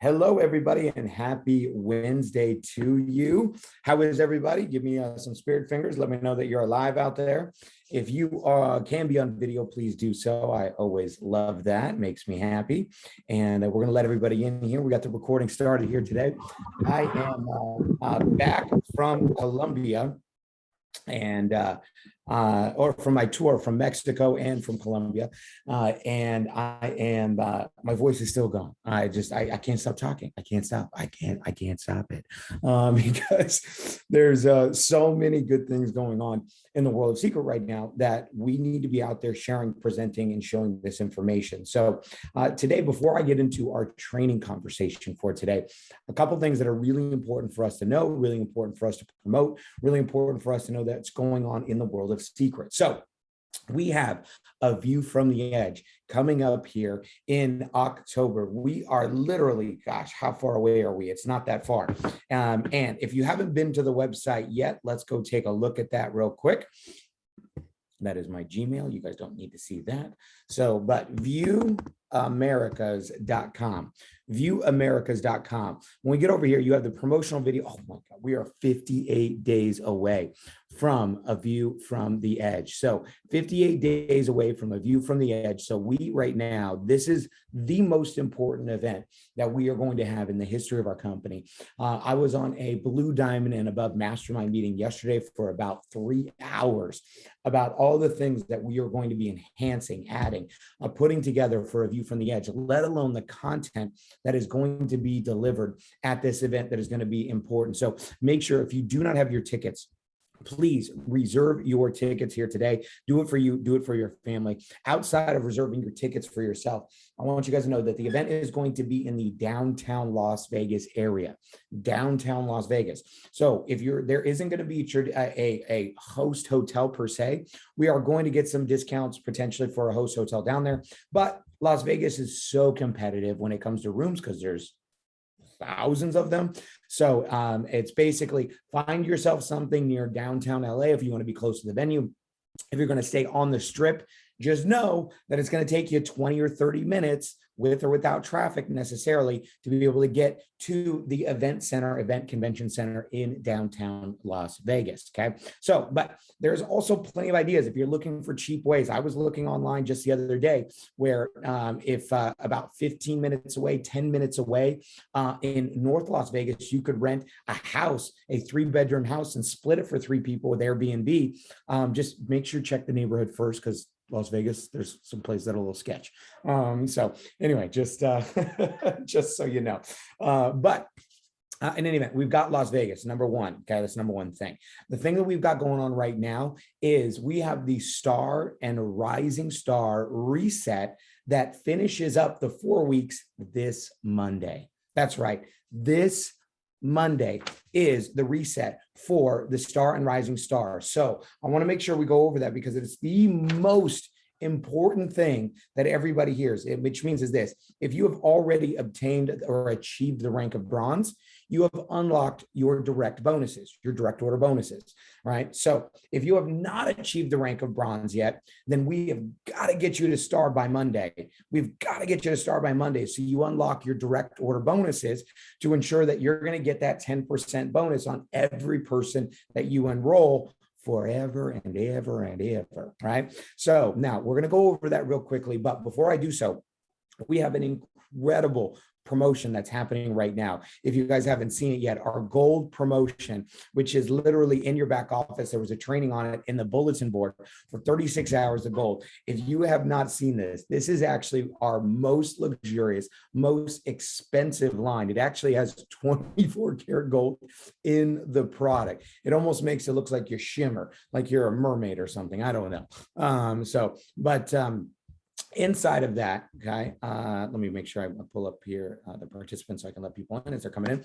Hello, everybody, and happy Wednesday to you. How is everybody? Give me some spirit fingers. Let me know that you're alive out there. If you can be on video, please do so. I always love that. Makes me happy. And we're going to let everybody in here. We got the recording started here today. I am back from Colombia and or from my tour from Mexico and from Colombia. And I am, my voice is still gone. I can't stop talking. I can't stop it because there's so many good things going on in the world of Seacret right now that we need to be out there sharing, presenting, and showing this information. So today, before I get into our training conversation for today, a couple things that are really important for us to know, really important for us to promote, really important for us to know that's going on in the world of Seacret. So we have a view from the edge coming up here in October. We are literally, gosh, how far away are we? It's not that far. And if you haven't been to the website yet, let's go take a look at that real quick. That is my Gmail. You guys don't need to see that. So, but viewamericas.com. Viewamericas.com. When we get over here, you have the promotional video. Oh my God, we are 58 days away from a view from the edge. So 58 days away from a view from the edge. So we right now, this is the most important event that we are going to have in the history of our company. I was on a Blue Diamond and Above mastermind meeting yesterday for about 3 hours about all the things that we are going to be enhancing, adding, putting together for a view from the edge, let alone the content that is going to be delivered at this event that is going to be important. So make sure if you do not have your tickets, please reserve your tickets here today. Do it for you, do it for your family. Outside of reserving your tickets for yourself, I want you guys to know that the event is going to be in the downtown Las Vegas area, downtown Las Vegas. So if there isn't going to be a host hotel per se, we are going to get some discounts potentially for a host hotel down there. But Las Vegas is so competitive when it comes to rooms because there's thousands of them. So it's basically find yourself something near downtown LA if you want to be close to the venue. If you're going to stay on the strip, just know that it's going to take you 20 or 30 minutes with or without traffic necessarily to be able to get to the event convention center in downtown Las Vegas. Okay. So, but there's also plenty of ideas. If you're looking for cheap ways, I was looking online just the other day where if about 15 minutes away, 10 minutes away in North Las Vegas, you could rent a house, a 3-bedroom house and split it for 3 people with Airbnb. Just make sure you check the neighborhood first because Las Vegas, there's some places that are a little sketch. So anyway, just just so you know. But in any event, we've got Las Vegas, number one. Okay, that's number one thing. The thing that we've got going on right now is we have the Star and Rising Star reset that finishes up the 4 weeks this Monday. That's right. This Monday is the reset for the Star and Rising Star. So I want to make sure we go over that because it's the most important thing that everybody hears, which means is this: if you have already obtained or achieved the rank of bronze, you have unlocked your direct bonuses, your direct order bonuses, right? So if you have not achieved the rank of bronze yet, then we have got to get you to Star by Monday. We've got to get you to Star by Monday so you unlock your direct order bonuses to ensure that you're going to get that 10% bonus on every person that you enroll forever and ever and ever, right? So now we're going to go over that real quickly. But before I do so, we have an incredible promotion that's happening right now. If you guys haven't seen it yet, our gold promotion, which is literally in your back office, there was a training on it in the bulletin board for 36 hours of gold. If you have not seen this, this is actually our most luxurious, most expensive line. It actually has 24 karat gold in the product. It almost makes it look like you shimmer, like you're a mermaid or something. I don't know. Inside of that, okay, let me make sure I pull up here the participants so I can let people in as they're coming in.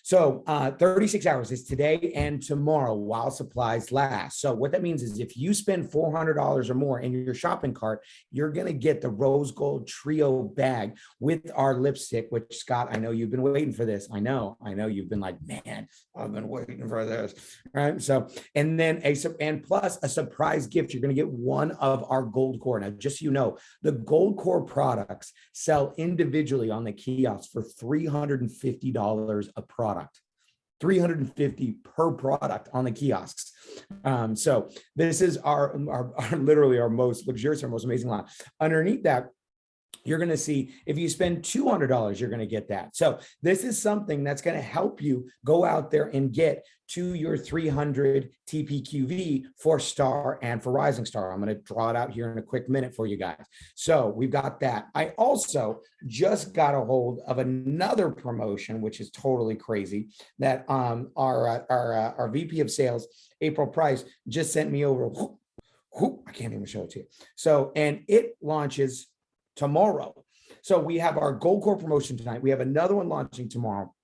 So 36 hours is today and tomorrow while supplies last. So what that means is if you spend $400 or more in your shopping cart, you're going to get the rose gold trio bag with our lipstick, which Scott, I know you've been waiting for this. I know you've been like, man, I've been waiting for this. Right. So, and then plus a surprise gift, you're going to get one of our gold core. Now, just so you know, The Gold Core products sell individually on the kiosk for $350 a product. $350 per product on the kiosks. So this is our literally our most luxurious, our most amazing line. Underneath that, you're going to see if you spend $200, you're going to get that. So this is something that's going to help you go out there and get to your 300 TPQV for Star and for Rising Star. I'm going to draw it out here in a quick minute for you guys. So we've got that. I also just got a hold of another promotion, which is totally crazy, that our VP of Sales, April Price, just sent me over. I can't even show it to you. So, and it launches tomorrow. So we have our Gold Core promotion tonight. We have another one launching tomorrow,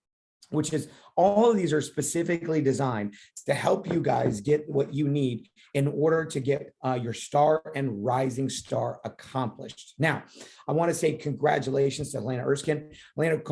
which is all of these are specifically designed to help you guys get what you need in order to get your Star and Rising Star accomplished. Now, I want to say congratulations to Elena Erskine. Elena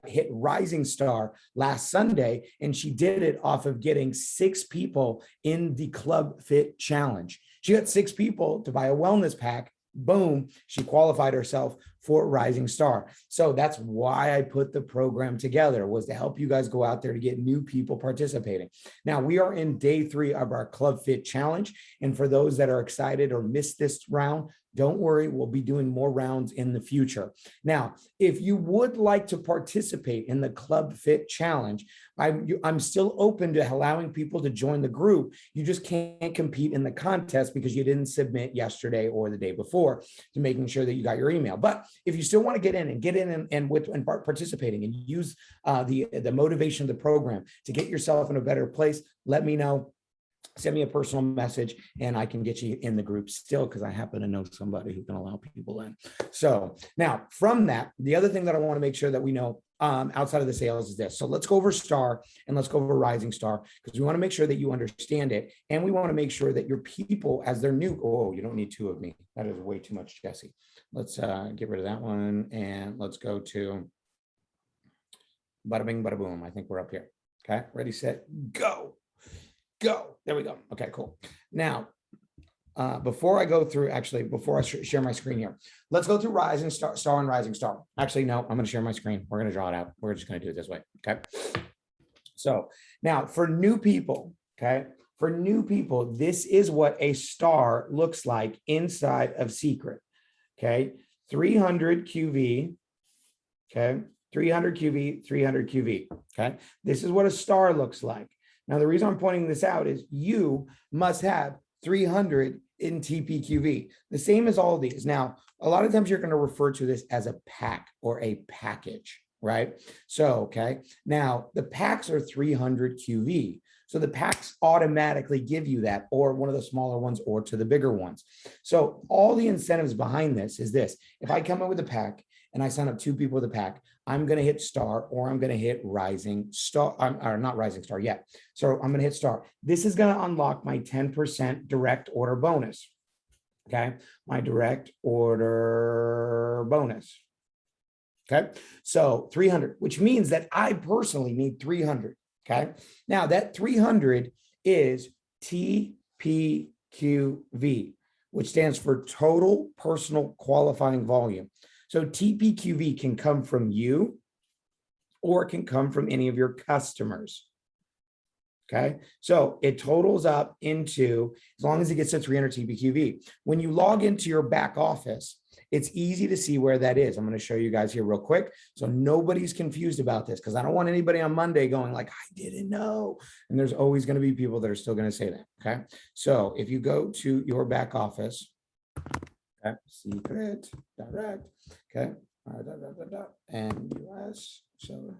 hit Rising Star last Sunday, and she did it off of getting 6 people in the Club Fit Challenge. She got 6 people to buy a wellness pack. Boom, she qualified herself for Rising Star. So that's why I put the program together, was to help you guys go out there to get new people participating. Now we are in day 3 of our Club Fit Challenge. And for those that are excited or missed this round, don't worry, we'll be doing more rounds in the future. Now, if you would like to participate in the Club Fit Challenge, I'm still open to allowing people to join the group. You just can't compete in the contest because you didn't submit yesterday or the day before to making sure that you got your email. But if you still want to get in and participating and use the motivation of the program to get yourself in a better place, let me know. Send me a personal message and I can get you in the group still, because I happen to know somebody who can allow people in. So now from that, the other thing that I want to make sure that we know outside of the sales is this. So let's go over Star and let's go over Rising Star, because we want to make sure that you understand it. And we want to make sure that your people, as they're new, oh, you don't need 2 of me. That is way too much, Jesse. Let's get rid of that one. And let's go to bada bing, bada boom. I think we're up here. Okay, ready, set, go. Go. There we go. Okay, cool. Now, before I go through, actually, before I share my screen here, let's go through Rising Star and Rising Star. Actually, no, I'm going to share my screen. We're going to draw it out. We're just going to do it this way. Okay. So now for new people, okay, for new people, this is what a star looks like inside of Seacret. Okay. 300 QV. Okay. 300 QV, 300 QV. Okay. This is what a star looks like. Now, the reason I'm pointing this out is you must have 300 in TPQV, the same as all these. Now, a lot of times you're going to refer to this as a pack or a package, right? So, okay. Now, the packs are 300 QV. So the packs automatically give you that, or one of the smaller ones or to the bigger ones. So all the incentives behind this is this. If I come up with a pack and I sign up 2 people with a pack, I'm going to hit Star or I'm going to hit Rising Star, or not Rising Star yet. So I'm going to hit Star. This is going to unlock my 10% direct order bonus. Okay. My direct order bonus. Okay. So 300, which means that I personally need 300. Okay. Now that 300 is TPQV, which stands for total personal qualifying volume. So TPQV can come from you or it can come from any of your customers. Okay, so it totals up into, as long as it gets to 300 TPQV. When you log into your back office, it's easy to see where that is. I'm going to show you guys here real quick, so nobody's confused about this, because I don't want anybody on Monday going like, I didn't know. And there's always going to be people that are still going to say that. Okay, so if you go to your back office, okay, Seacret Direct, okay, and US, so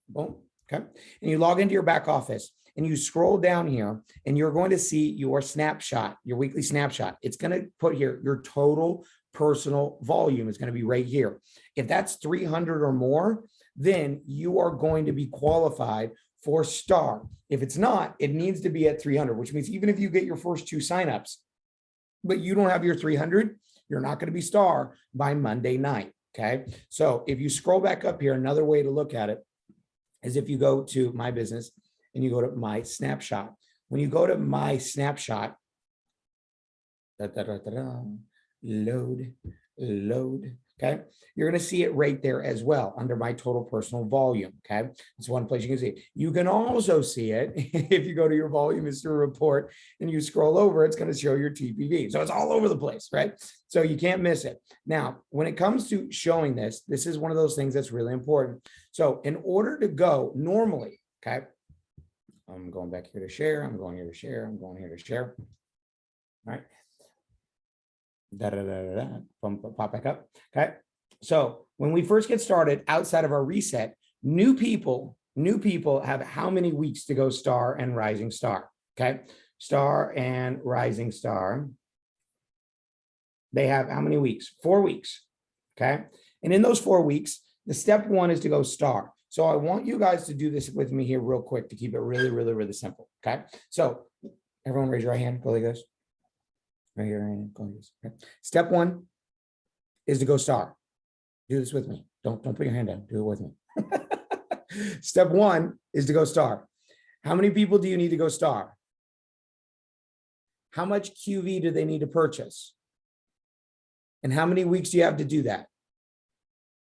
boom. Okay. And you log into your back office and you scroll down here and you're going to see your snapshot, your weekly snapshot. It's going to put here your total personal volume is going to be right here. If that's 300 or more, then you are going to be qualified for Star. If it's not, it needs to be at 300, which means even if you get your first 2 signups, but you don't have your 300, you're not going to be Star by Monday night. Okay. So if you scroll back up here, another way to look at it is if you go to my business and you go to my snapshot. When you go to my snapshot, load, load. Okay, you're going to see it right there as well under my total personal volume. Okay, it's one place you can see it. You can also see it if you go to your volume history report and you scroll over, it's going to show your TPV. So it's all over the place, right? So you can't miss it. Now, when it comes to showing this, this is one of those things that's really important. So in order to go normally, okay, I'm going back here to share. I'm going here to share. I'm going here to share. All right. Pop back up. Okay. So when we first get started outside of our reset, new people have how many weeks to go star and rising star? Okay. Star and rising star. They have how many weeks? 4 weeks. Okay. And in those 4 weeks, the step one is to go star. So I want you guys to do this with me here real quick to keep it really, really, really simple. Okay. So everyone raise your right hand. Go like this. Right here. Go like this. Okay. Step one is to go star. Do this with me. Don't put your hand down. Do it with me. Step one is to go star. How many people do you need to go star? How much QV do they need to purchase? And how many weeks do you have to do that?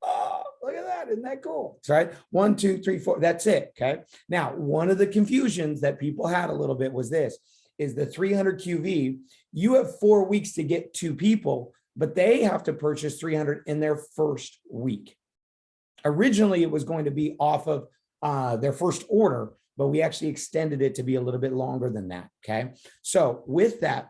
Oh, look at that. Isn't that cool? That's right. 1, 2, 3, 4. That's it. Okay. Now, one of the confusions that people had a little bit was this, is the 300 QV. You have 4 weeks to get 2 people, but they have to purchase 300 in their first week. Originally, it was going to be off of their first order, but we actually extended it to be a little bit longer than that. Okay. So with that,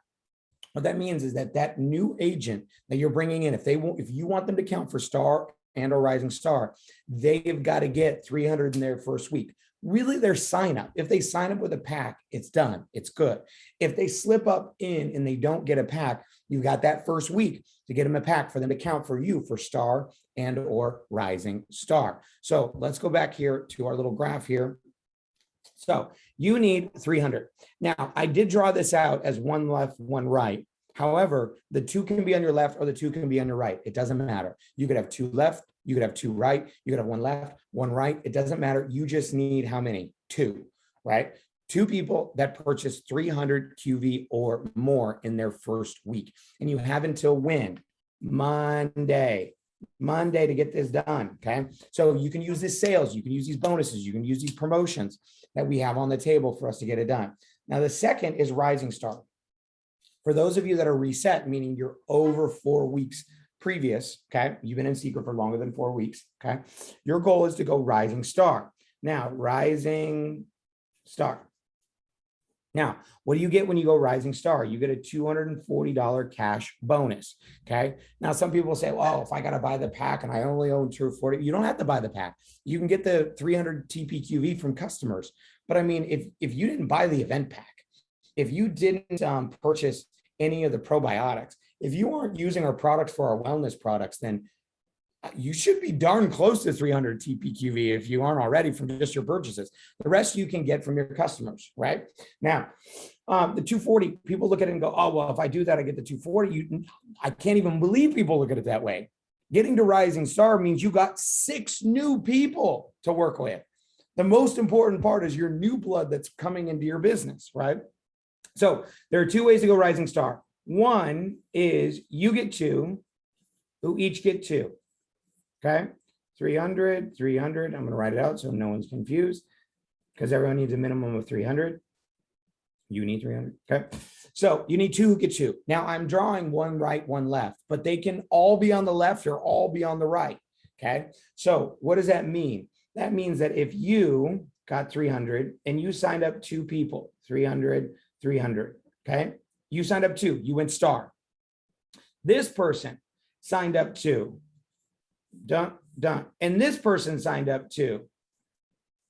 what that means is that that new agent that you're bringing in, if you want them to count for star and or rising star, they've got to get 300 in their first week. Really, their sign up. If they sign up with a pack, it's done. It's good. If they slip up in and they don't get a pack, you've got that first week to get them a pack for them to count for you for star and or rising star. So let's go back here to our little graph here. So you need 300. Now, I did draw this out as one left, one right. However, the 2 can be on your left or the 2 can be on your right. It doesn't matter. You could have 2 left. You could have 2 right. You could have 1 left, 1 right. It doesn't matter. You just need how many? 2, right? 2 people that purchase 300 QV or more in their first week. And you have until when? Monday to get this done. Okay. So you can use this sales, you can use these bonuses, you can use these promotions that we have on the table for us to get it done. Now, the second is rising star. For those of you that are reset, meaning you're over 4 weeks previous, okay, you've been in Seacret for longer than 4 weeks, okay, your goal is to go rising star. Now, rising star. Now, what do you get when you go rising star? You get a $240 cash bonus, okay? Now, some people say, well, if I got to buy the pack and I only own 240, you don't have to buy the pack. You can get the 300 TPQV from customers. But I mean, if you didn't buy the event pack, if you didn't purchase any of the probiotics, if you aren't using our products for our wellness products, then you should be darn close to 300 TPQV if you aren't already from just your purchases. The rest you can get from your customers, right? Now, the 240, people look at it and go, oh, well, if I do that, I get the 240. I can't even believe people look at it that way. Getting to rising star means you got 6 new people to work with. The most important part is your new blood that's coming into your business, right? So there are 2 ways to go rising star. One is you get 2 who each get 2. Okay, 300, 300. I'm going to write it out so no one's confused because everyone needs a minimum of 300. You need 300. Okay, so you need 2 who get 2. Now I'm drawing 1 right, 1 left, but they can all be on the left or all be on the right. Okay, so what does that mean? That means that if you got 300 and you signed up 2 people, 300, 300. Okay, you signed up 2, you went star. This person signed up 2. Done. And this person signed up 2.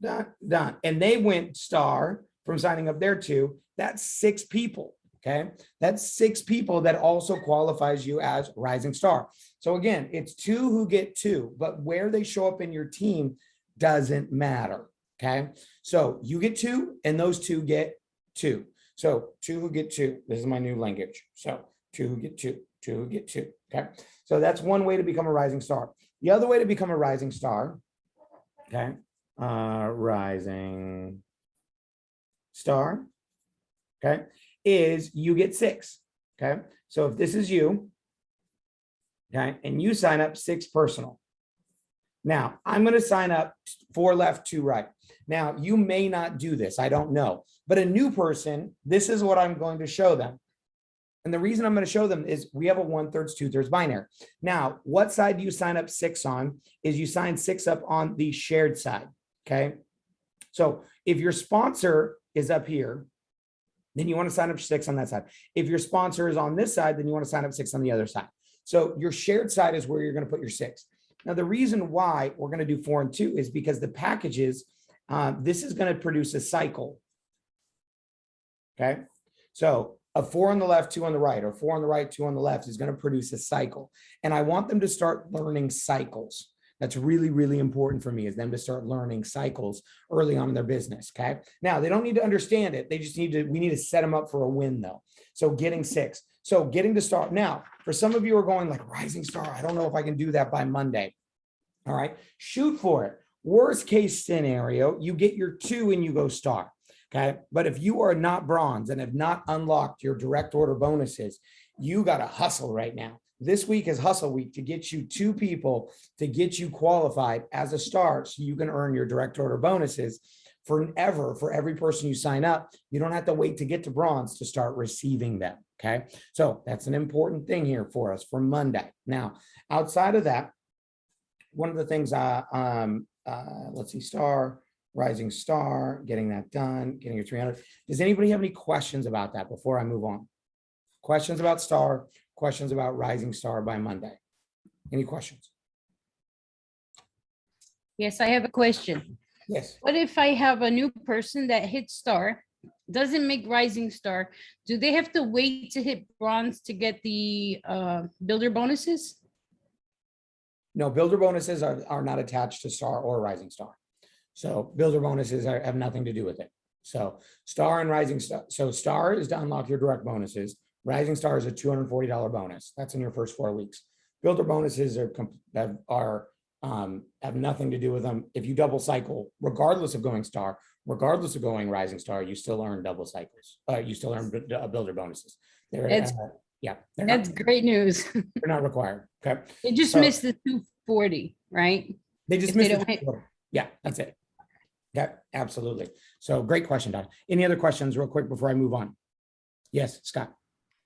Done. And they went star from signing up their 2. That's 6 people. Okay. That's 6 people that also qualifies you as rising star. So again, it's 2 who get 2, but where they show up in your team doesn't matter. Okay. So you get 2 and those 2 get 2. So 2 who get 2. This is my new language. So 2 who get 2, 2 who get 2. Okay. So that's one way to become a rising star. The other way to become a rising star, okay, rising star, okay, is you get 6, okay? So if this is you, Okay. And you sign up 6 personal. Now I'm going to sign up 4 left, 2 right. Now you may not do this. I don't know, but a new person, this is what I'm going to show them. And the reason I'm going to show them is we have a 1/3, 2/3 binary. Now, what side do you sign up 6 on is you sign 6 up on the shared side. Okay. So if your sponsor is up here, then you want to sign up 6 on that side. If your sponsor is on this side, then you want to sign up 6 on the other side. So your shared side is where you're going to put your 6. Now, the reason why we're going to do 4 and 2 is because the packages, this is going to produce a cycle. Okay. So a 4 on the left, 2 on the right, or 4 on the right, 2 on the left is going to produce a cycle. And I want them to start learning cycles. That's really, really important for me, is them to start learning cycles early on in their business. Okay. Now they don't need to understand it. They just need to, we need to set them up for a win though. So getting 6. So getting to start. Now, for some of you are going like rising star, I don't know if I can do that by Monday. All right. Shoot for it. Worst case scenario, you get your 2 and you go star. Okay. But if you are not bronze and have not unlocked your direct order bonuses, you got to hustle right now. This week is hustle week to get you 2 people to get you qualified as a star so you can earn your direct order bonuses forever. For every person you sign up, you don't have to wait to get to bronze to start receiving them. Okay. So that's an important thing here for us for Monday. Now, outside of that, one of the things, let's see, star, rising star, getting that done, getting your 300. Does anybody have any questions about that before I move on? Questions about star, questions about rising star by Monday? Any questions? Yes, I have a question. Yes. What if I have a new person that hits star, doesn't make rising star? Do they have to wait to hit bronze to get the builder bonuses? No, builder bonuses are not attached to star or rising star. So builder bonuses have nothing to do with it. So star and rising star. So star is to unlock your direct bonuses. Rising star is a $240 bonus. That's in your first 4 weeks. Builder bonuses have nothing to do with them. If you double cycle, regardless of going star, regardless of going rising star, you still earn double cycles. You still earn builder bonuses. That's great news. They're not required. Okay. They just missed the 240, right? They just missed it. Yeah, that's it. Yeah, absolutely. So great question, Don. Any other questions real quick before I move on? Yes, Scott.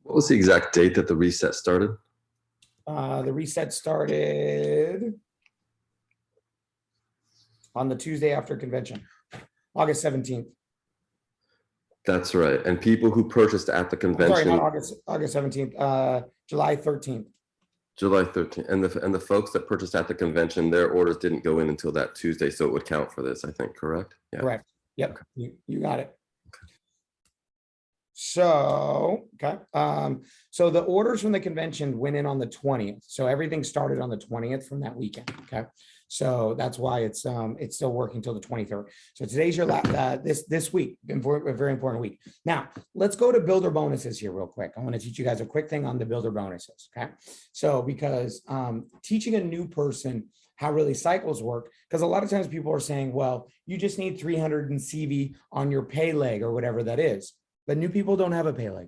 What was the exact date that the reset started? The reset started on the Tuesday after convention, August 17th. That's right. And people who purchased at the convention. Sorry, not August 17th, July 13th. July 13th. And the folks that purchased at the convention, their orders didn't go in until that Tuesday. So it would count for this, I think, correct? Yeah. Correct. Yep. Okay. You got it. Okay. So, okay. So the orders from the convention went in on the 20th. So everything started on the 20th from that weekend. Okay. So that's why it's still working till the 23rd. So today's your last, this week, a very important week. Now let's go to builder bonuses here real quick. I want to teach you guys a quick thing on the builder bonuses. Okay. So because teaching a new person how really cycles work, because a lot of times people are saying, well, you just need 300 in CV on your pay leg or whatever that is. But new people don't have a pay leg.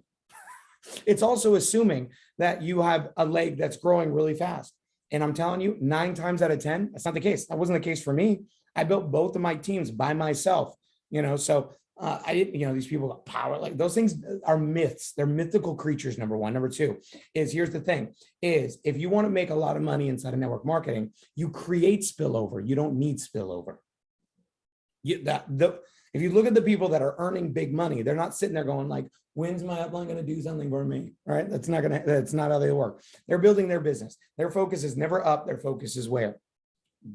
It's also assuming that you have a leg that's growing really fast. And I'm telling you, 9 times out of 10, that's not the case. That wasn't the case for me. I built both of my teams by myself, so I didn't, these people got power, like those things are myths. They're mythical creatures, number one. Number two is, here's the thing, is if you want to make a lot of money inside of network marketing, you create spillover. You don't need spillover. If you look at the people that are earning big money, they're not sitting there going like, when's my upline going to do something for me? Right? That's not how they work. They're building their business. Their focus is never up. Their focus is where?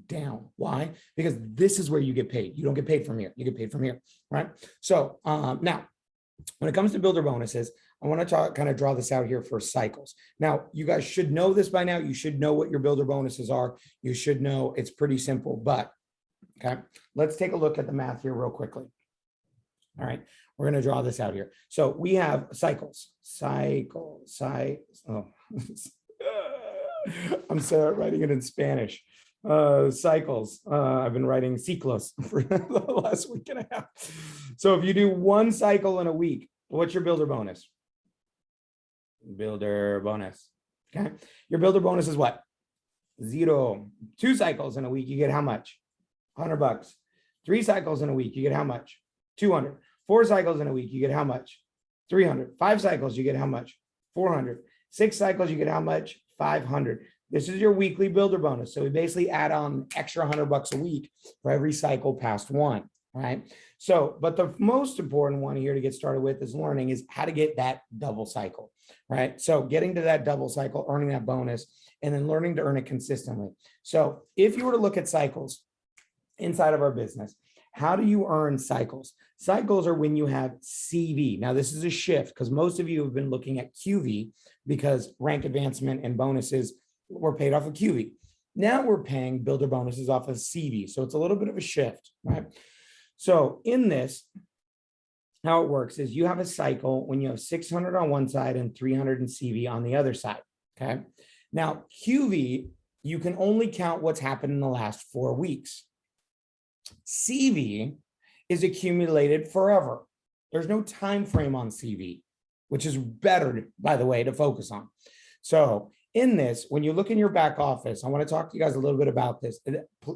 Down. Why? Because this is where you get paid. You don't get paid from here. You get paid from here. Right? So now, when it comes to builder bonuses, I want to kind of draw this out here for cycles. Now, you guys should know this by now. You should know what your builder bonuses are. You should know it's pretty simple, but okay, let's take a look at the math here real quickly. All right, we're going to draw this out here. So we have cycles. Oh. I'm sorry, writing it in Spanish. Cycles. I've been writing ciclos for the last week and a half. So if you do 1 cycle in a week, what's your builder bonus? Builder bonus. Okay. Your builder bonus is what? 0. 2 cycles in a week, you get how much? $100. 3 cycles in a week, you get how much? 200. 4 cycles in a week, you get how much? 300. 5 cycles, you get how much? 400. 6 cycles, you get how much? 500. This is your weekly builder bonus. So we basically add on extra $100 a week for every cycle past 1, right? So, but the most important one here to get started with is learning is how to get that double cycle, right? So getting to that double cycle, earning that bonus, and then learning to earn it consistently. So if you were to look at cycles inside of our business, how do you earn cycles? Cycles are when you have CV. Now, this is a shift because most of you have been looking at QV because rank advancement and bonuses were paid off of QV. Now we're paying builder bonuses off of CV. So it's a little bit of a shift, right? So in this, how it works is you have a cycle when you have 600 on one side and 300 in CV on the other side, okay? Now, QV, you can only count what's happened in the last 4 weeks. CV is accumulated forever. There's no time frame on CV, which is better, by the way, to focus on. So in this, when you look in your back office, I want to talk to you guys a little bit about this.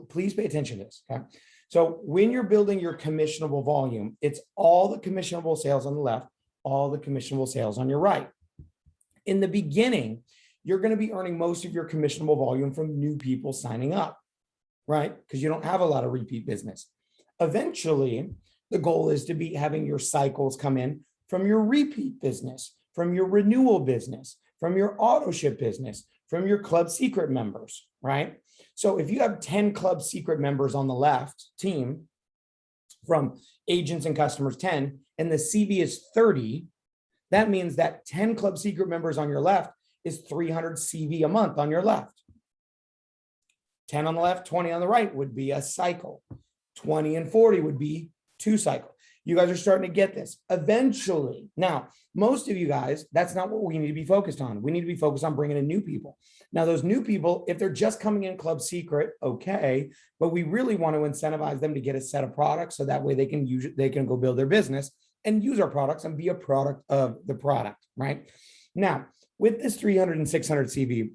Please pay attention to this, okay? So when you're building your commissionable volume, it's all the commissionable sales on the left, all the commissionable sales on your right. In the beginning, you're going to be earning most of your commissionable volume from new people signing up, right? Because you don't have a lot of repeat business. Eventually, the goal is to be having your cycles come in from your repeat business, from your renewal business, from your auto ship business, from your Club Seacret members, right? So if you have 10 Club Seacret members on the left team from agents and customers 10, and the CV is 30, that means that 10 Club Seacret members on your left is 300 CV a month on your left. 10 on the left, 20 on the right would be a cycle. 20 and 40 would be 2 cycles. You guys are starting to get this eventually. Now, most of you guys, that's not what we need to be focused on. We need to be focused on bringing in new people. Now, those new people, if they're just coming in Club Seacret, okay, but we really want to incentivize them to get a set of products so that way they can use it, they can go build their business and use our products and be a product of the product, right? Now, with this 300 and 600 CV,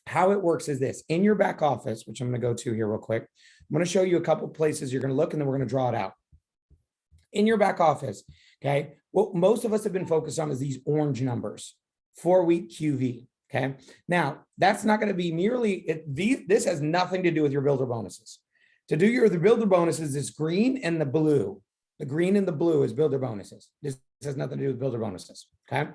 how it works is this. In your back office, which I'm going to go to here real quick, I'm going to show you a couple places you're going to look and then we're going to draw it out. In your back office, okay, what most of us have been focused on is these orange numbers, 4-week QV, okay? Now, that's not going to be merely, this has nothing to do with your builder bonuses. To do the builder bonuses is green and the blue. The green and the blue is builder bonuses. This has nothing to do with builder bonuses, okay?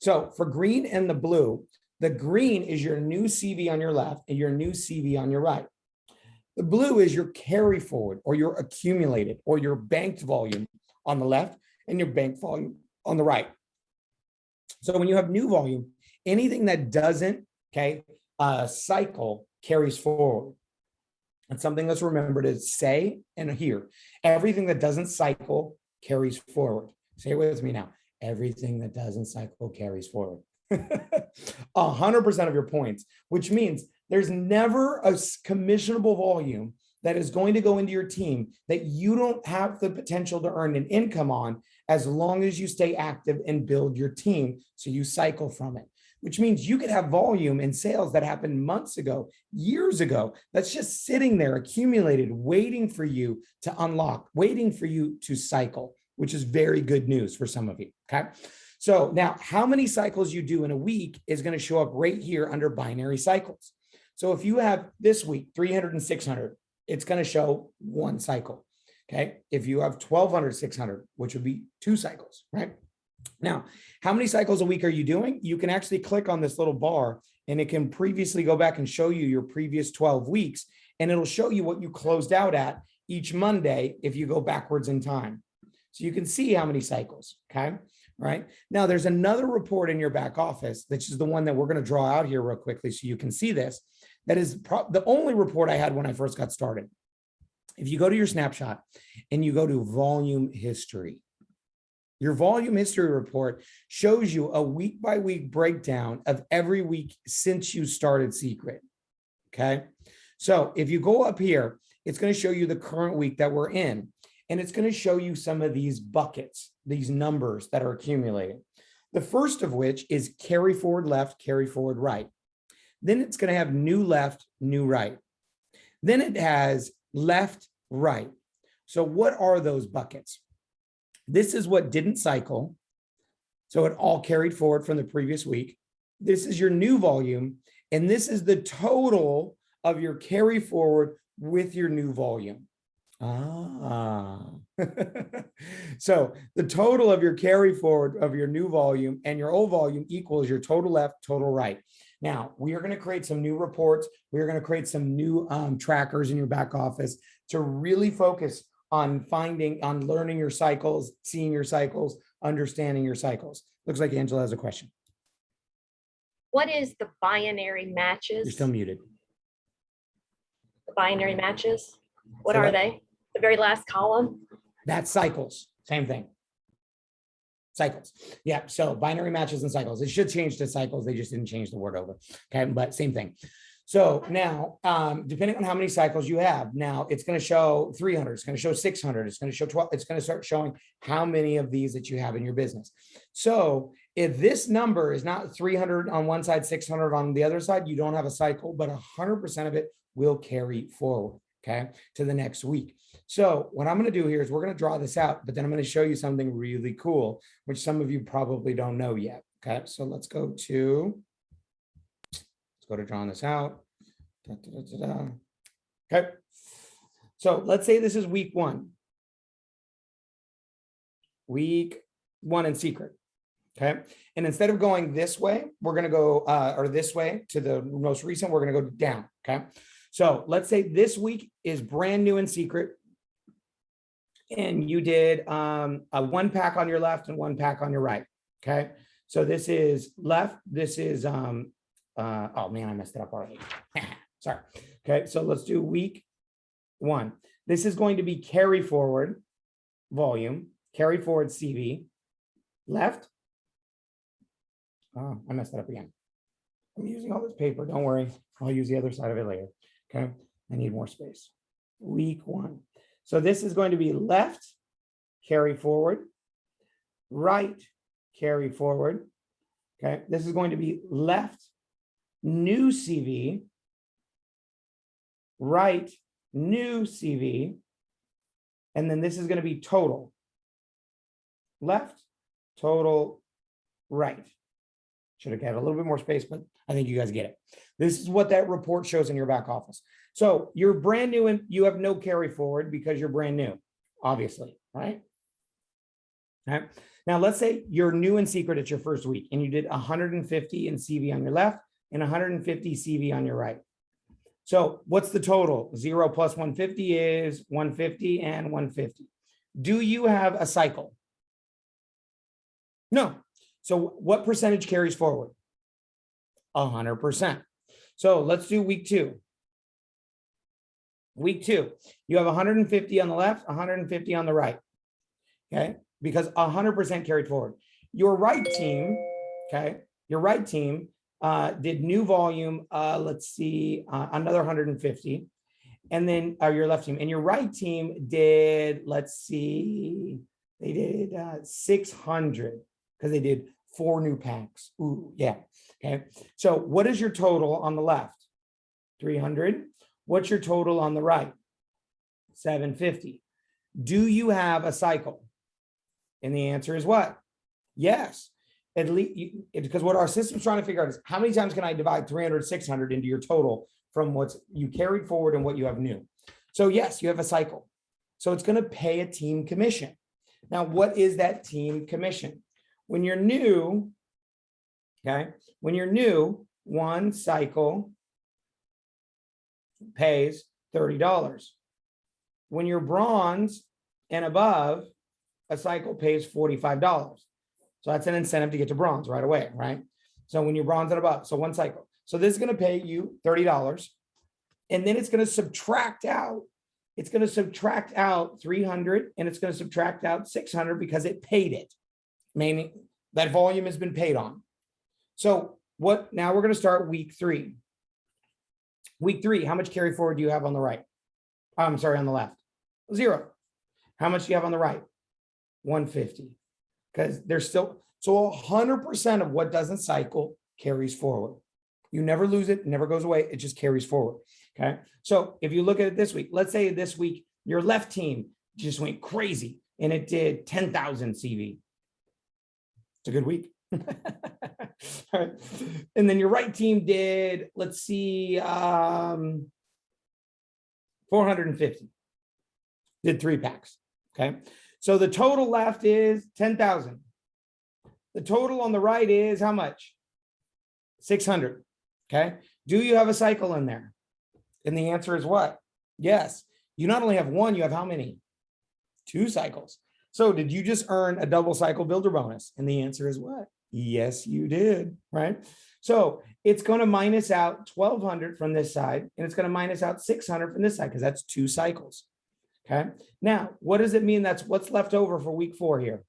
So for green and the blue, the green is your new CV on your left and your new CV on your right. The blue is your carry forward or your accumulated or your banked volume on the left and your bank volume on the right. So when you have new volume, anything that doesn't, okay, cycle carries forward. That's something that's remembered to say and hear. Everything that doesn't cycle carries forward. Say it with me now. Everything that doesn't cycle carries forward. 100% of your points, which means there's never a commissionable volume that is going to go into your team that you don't have the potential to earn an income on as long as you stay active and build your team so you cycle from it, which means you could have volume and sales that happened months ago, years ago, that's just sitting there accumulated, waiting for you to unlock, waiting for you to cycle, which is very good news for some of you, okay? So now how many cycles you do in a week is going to show up right here under binary cycles. So if you have this week, 300 and 600, it's going to show 1 cycle, okay? If you have 1,200, 600, which would be 2 cycles, right? Now, how many cycles a week are you doing? You can actually click on this little bar and it can previously go back and show you your previous 12 weeks, and it'll show you what you closed out at each Monday if you go backwards in time. So you can see how many cycles, okay? Right now, there's another report in your back office, which is the one that we're going to draw out here real quickly so you can see this. That is the only report I had when I first got started. If you go to your snapshot and you go to volume history, your volume history report shows you a week by week breakdown of every week since you started Seacret. Okay. So if you go up here, it's going to show you the current week that we're in. And it's going to show you some of these buckets, these numbers that are accumulating. The first of which is carry forward left, carry forward right. Then it's going to have new left, new right. Then it has left, right. So what are those buckets? This is what didn't cycle. So it all carried forward from the previous week. This is your new volume, and this is the total of your carry forward with your new volume. So the total of your carry forward of your new volume and your old volume equals your total left, total right. Now, we are going to create some new reports. We are going to create some new trackers in your back office to really focus on learning your cycles, seeing your cycles, understanding your cycles. Looks like Angela has a question. What is the binary matches? You're still muted. The binary matches? What Say are what? they? The very last column? That's cycles. Same thing. Cycles. Yeah. So binary matches and cycles. It should change to cycles. They just didn't change the word over. Okay. But same thing. So now, depending on how many cycles you have, now it's going to show 300. It's going to show 600. It's going to show 12. It's going to start showing how many of these that you have in your business. So if this number is not 300 on one side, 600 on the other side, you don't have a cycle, but 100% of it will carry forward, okay, to the next week. So what I'm going to do here is we're going to draw this out, but then I'm going to show you something really cool, which some of you probably don't know yet. Okay, so let's go to drawing this out. Okay, so let's say this is week one. Week one in Seacret. Okay, and instead of going this way, we're going to go or this way to the most recent, we're going to go down. Okay, so let's say this week is brand new in Seacret, and you did a 1 pack on your left and 1 pack on your right. Okay, so this is left. This is oh man, I messed it up already. Sorry. Okay, so let's do week one. This is going to be carry forward volume, carry forward CV, left. Oh, I messed that up again. I'm using all this paper. Don't worry. I'll use the other side of it later. Okay, I need more space. Week one. So this is going to be left, carry forward, right, carry forward. Okay, this is going to be left, new CV, right, new CV, and then this is going to be total. Left, total, right. Should have had a little bit more space, but I think you guys get it. This is what that report shows in your back office. So you're brand new and you have no carry forward because you're brand new, obviously, right? All right. Now let's say you're new in Seacret, it's your first week, and you did 150 in CV on your left and 150 CV on your right. So what's the total? 0 plus 150 is 150 and 150. Do you have a cycle? No. So what percentage carries forward? 100%. So let's do week two. Week two, you have 150 on the left, 150 on the right. Okay, because 100% carried forward. Your right team, okay, your right team did new volume, let's see, another 150. And then your left team and your right team did, let's see, they did 600 because they did 4 new packs. Ooh, yeah. Okay. So what is your total on the left? 300. What's your total on the right? 750. Do you have a cycle? And the answer is what? Yes. At least, because what our system's trying to figure out is how many times can I divide 300, 600 into your total from what's you carried forward and what you have new. So yes, you have a cycle. So it's going to pay a team commission. Now, what is that team commission? When you're new, okay, when you're new, one cycle pays $30. When you're bronze and above, a cycle pays $45. So that's an incentive to get to bronze right away, right? So when you're bronze and above, so one cycle. So this is going to pay you $30. And then it's going to subtract out. It's going to subtract out 300 and it's going to subtract out 600 because it paid it, meaning that volume has been paid on. So what, now we're going to start week 3. Week 3, how much carry forward do you have on the right? I'm sorry, on the left. 0. How much do you have on the right? 150. Because there's still, so 100% of what doesn't cycle carries forward. You never lose it, never goes away. It just carries forward. Okay. So if you look at it this week, let's say this week, your left team just went crazy and it did 10,000 CV. It's a good week. All right. And then your right team did, let's see, 450. Did 3 packs. Okay. So the total left is 10,000. The total on the right is how much? 600. Okay. Do you have a cycle in there? And the answer is what? Yes. You not only have one, you have how many? 2 cycles. So did you just earn a double cycle builder bonus? And the answer is what? Yes, you did. Right. So it's going to minus out 1,200 from this side, and it's going to minus out 600 from this side because that's 2 cycles. Okay. Now, what does it mean? That's what's left over for week 4 here.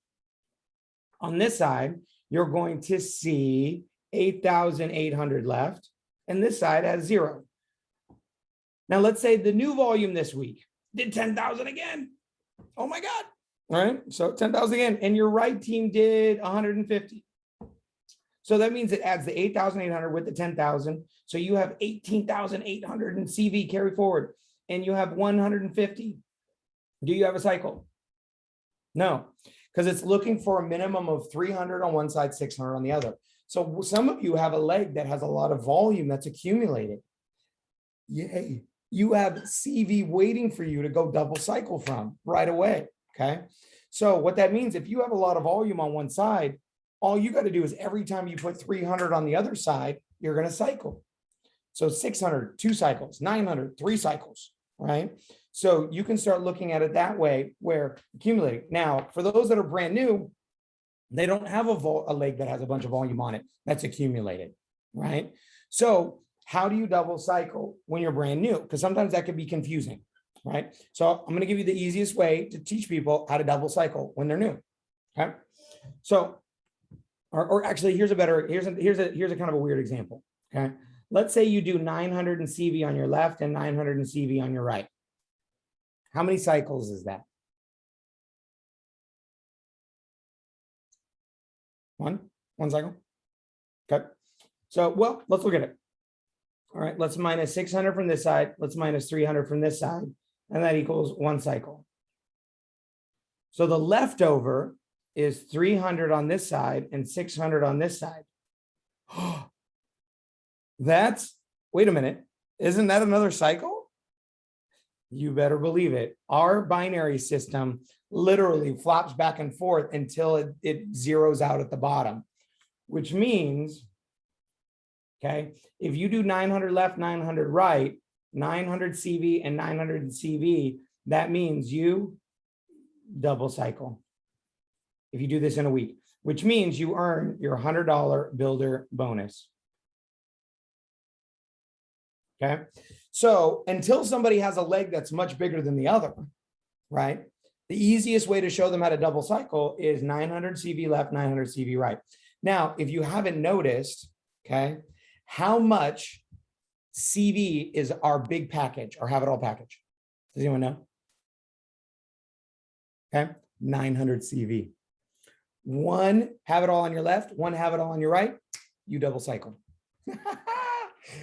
On this side, you're going to see 8,800 left, and this side has 0. Now, let's say the new volume this week did 10,000 again. Oh my God. All right. So 10,000 again, and your right team did 150. So that means it adds the 8,800 with the 10,000. So you have 18,800 in CV carry forward, and you have 150. Do you have a cycle? No, because it's looking for a minimum of 300 on one side, 600 on the other. So some of you have a leg that has a lot of volume that's accumulated. Yay. You have CV waiting for you to go double cycle from right away. Okay. So what that means, if you have a lot of volume on one side, all you got to do is every time you put 300 on the other side, you're going to cycle. So 600, 2 cycles, 900, 3 cycles, right? So you can start looking at it that way where accumulating. Now, for those that are brand new, they don't have a leg that has a bunch of volume on it that's accumulated, right? So how do you double cycle when you're brand new? Because sometimes that could be confusing, right? So I'm going to give you the easiest way to teach people how to double cycle when they're new, okay? So, or actually, here's a kind of a weird example, okay? Let's say you do 900 in CV on your left and 900 in CV on your right. How many cycles is that? One cycle. Okay. So, well, let's look at it. All right, let's minus 600 from this side. Let's minus 300 from this side. And that equals 1 cycle. So the leftover is 300 on this side and 600 on this side. Wait a minute. Isn't that another cycle? You better believe it. Our binary system literally flops back and forth until it zeroes out at the bottom, which means, okay, if you do 900 left, 900 right, 900 CV and 900 CV, that means you double cycle. If you do this in a week, which means you earn your $100 builder bonus. Okay. So until somebody has a leg that's much bigger than the other, right? The easiest way to show them how to double cycle is 900 CV left, 900 CV right. Now, if you haven't noticed, okay, how much CV is our big package, our have it all package? Does anyone know? Okay, 900 CV. One have it all on your left, one have it all on your right, you double cycle.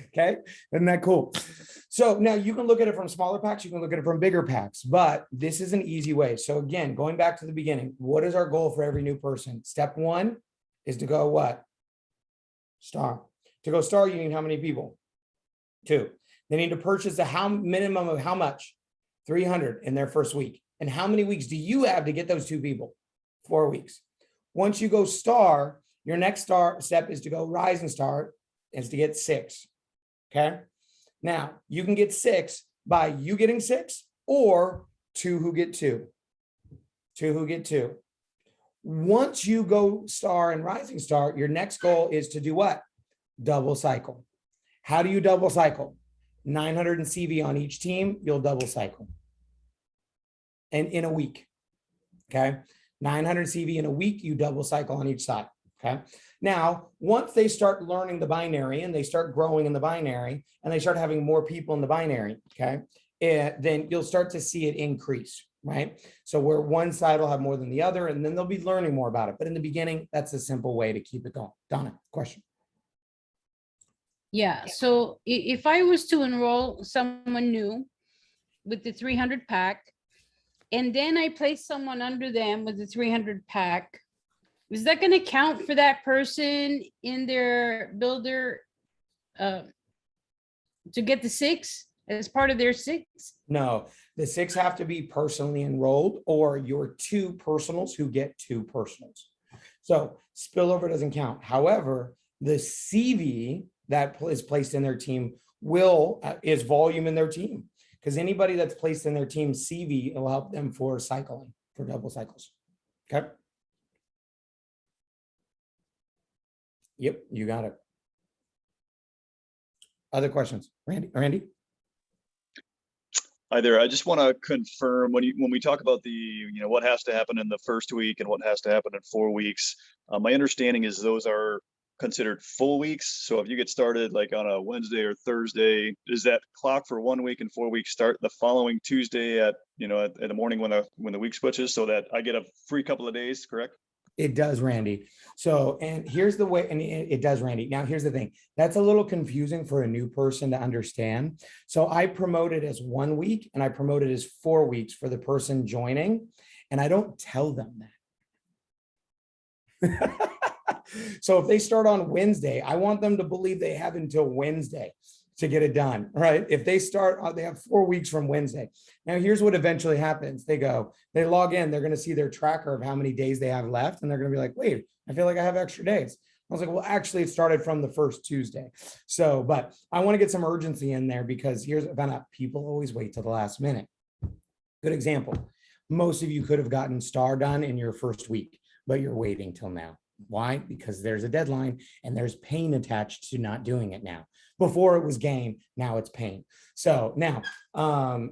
Okay, isn't that cool? So now you can look at it from smaller packs, you can look at it from bigger packs, but this is an easy way. So again, going back to the beginning, what is our goal for every new person? Step 1 is to go what? Star. To go star, you need how many people? 2. They need to purchase a minimum of how much? 300 in their first week. And how many weeks do you have to get those 2 people? 4 weeks. Once you go star, your next step is to go rising star, is to get 6. Okay. Now you can get 6 by you getting 6 or 2 who get 2. 2 who get 2. Once you go star and rising star, your next goal is to do what? Double cycle. How do you double cycle? 900 in CV on each team, you'll double cycle. And in a week. Okay. 900 CV in a week, you double cycle on each side. Okay. Now, once they start learning the binary and they start growing in the binary and they start having more people in the binary, okay, then you'll start to see it increase, right? So where one side will have more than the other, and then they'll be learning more about it. But in the beginning, that's a simple way to keep it going. Donna, question. Yeah, so if I was to enroll someone new with the 300 pack, and then I place someone under them with the 300 pack, is that going to count for that person in their builder to get the 6 as part of their 6? No, the 6 have to be personally enrolled or your 2 personals who get 2 personals. So spillover doesn't count. However, the CV that is placed in their team is volume in their team, because anybody that's placed in their team CV will help them for cycling, for double cycles. Okay. Yep, you got it. Other questions, Randy? Hi there. I just want to confirm when we talk about what has to happen in the first week and what has to happen in 4 weeks. My understanding is those are considered full weeks. So if you get started like on a Wednesday or Thursday, is that clock for 1 week and 4 weeks start the following Tuesday at the morning when the week switches, so that I get a free couple of days, correct? It does, Randy. So, and here's the way, and it does, Randy. Now, here's the thing. That's a little confusing for a new person to understand. So I promote it as 1 week and I promote it as 4 weeks for the person joining. And I don't tell them that. So if they start on Wednesday, I want them to believe they have until Wednesday to get it done, right? If they start, they have 4 weeks from Wednesday. Now, here's what eventually happens. They log in, they're going to see their tracker of how many days they have left. And they're going to be like, wait, I feel like I have extra days. I was like, well, actually it started from the first Tuesday. So, but I want to get some urgency in there, because here's found out people always wait till the last minute. Good example. Most of you could have gotten STAR done in your first week, but you're waiting till now. Why? Because there's a deadline and there's pain attached to not doing it now. Before it was gain, now it's pain. So now,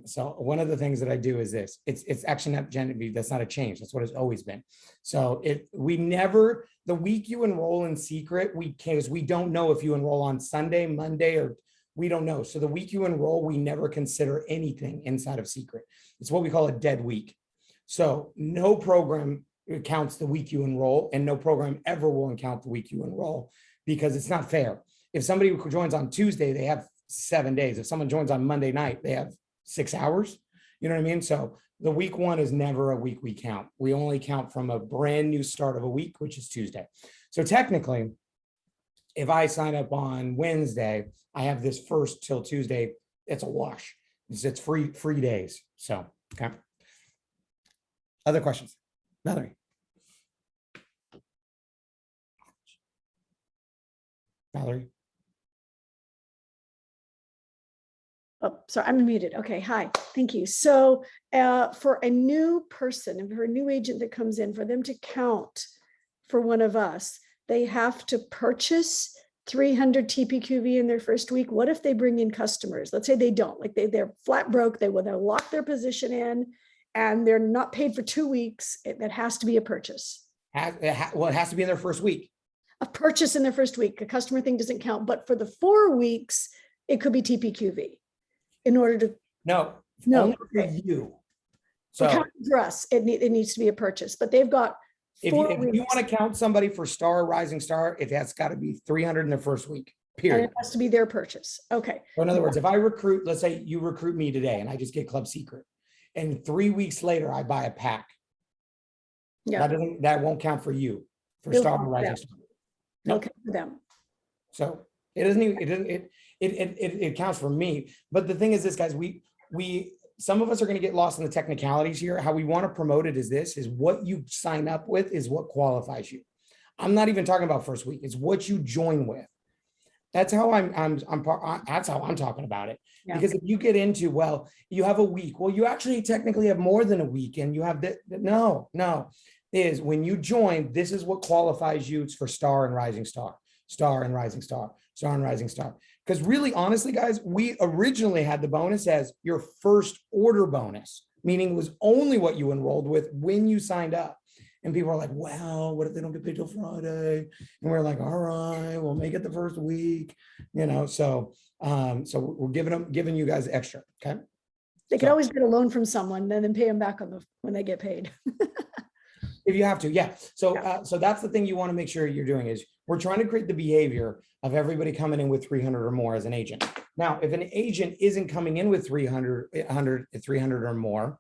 so one of the things that I do is this. It's actually not Genevieve. That's not a change. That's what it's always been. So the week you enroll in Seacret, we don't know if you enroll on Sunday, Monday, or we don't know. So the week you enroll, we never consider anything inside of Seacret. It's what we call a dead week. So no program counts the week you enroll, and no program ever will count the week you enroll, because it's not fair. If somebody joins on Tuesday, they have 7 days. If someone joins on Monday night, they have 6 hours. You know what I mean? So the week 1 is never a week we count. We only count from a brand new start of a week, which is Tuesday. So technically, if I sign up on Wednesday, I have this first till Tuesday. It's a wash. It's free days. So, okay. Other questions? Valerie. Oh, sorry, I'm muted. Okay, hi, thank you. So for a new person and for a new agent that comes in, for them to count for one of us, they have to purchase 300 TPQV in their first week. What if they bring in customers? Let's say they don't, like they're flat broke, they'll lock their position in and they're not paid for 2 weeks. That has to be a purchase. Well, it has to be in their first week. A purchase in their first week. A customer thing doesn't count, but for the 4 weeks, it could be TPQV. In order to No, only for you. So for us, it needs to be a purchase, but they've got if you want to count somebody for STAR, Rising STAR, it has got to be 300 in their first week, and period. it has to be their purchase. Okay. So in other words, if I recruit, let's say you recruit me today and I just get Club Seacret, and 3 weeks later I buy a pack. Yeah. That won't count for you for It'll STAR count and for Rising them. STAR. Nope. Okay, for them. So it counts for me. But the thing is this, guys, some of us are going to get lost in the technicalities here. How we want to promote it is what you sign up with is what qualifies you. I'm not even talking about first week. It's what you join with. That's how that's how I'm talking about it. Yeah. Because if you get into, well, you have a week. Well, you actually technically have more than a week, and you have no. Is when you join, this is what qualifies you. It's for STAR and Rising STAR, STAR and Rising STAR, STAR and Rising STAR. Because really, honestly, guys, we originally had the bonus as your first order bonus, meaning it was only what you enrolled with when you signed up. And people are like, well, what if they don't get paid till Friday? And we're like, all right, we'll make it the first week, so we're giving you guys extra. Okay. They could always get a loan from someone and then pay them back when they get paid. If you have to, yeah. So, so that's the thing you want to make sure you're doing is we're trying to create the behavior of everybody coming in with 300 or more as an agent. Now, if an agent isn't coming in with 300 or more,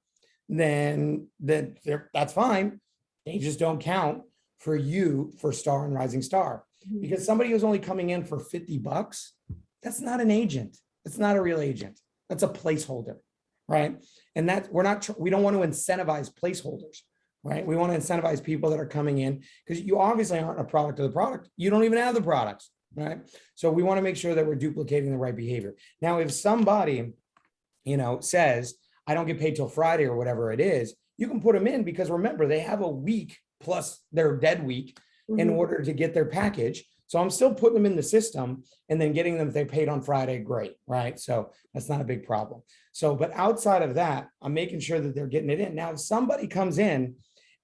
then that's fine. They just don't count for you for Star and Rising Star. Because somebody who's only coming in for $50, that's not an agent. It's not a real agent. That's a placeholder, right? And that we don't want to incentivize placeholders, right? We want to incentivize people that are coming in because you obviously aren't a product of the product. You don't even have the products, right? So we want to make sure that we're duplicating the right behavior. Now, if somebody, says, I don't get paid till Friday or whatever it is, you can put them in because remember, they have a week plus their dead week in order to get their package. So I'm still putting them in the system and then getting them, if they paid on Friday, great, right? So that's not a big problem. So, but outside of that, I'm making sure that they're getting it in. Now, if somebody comes in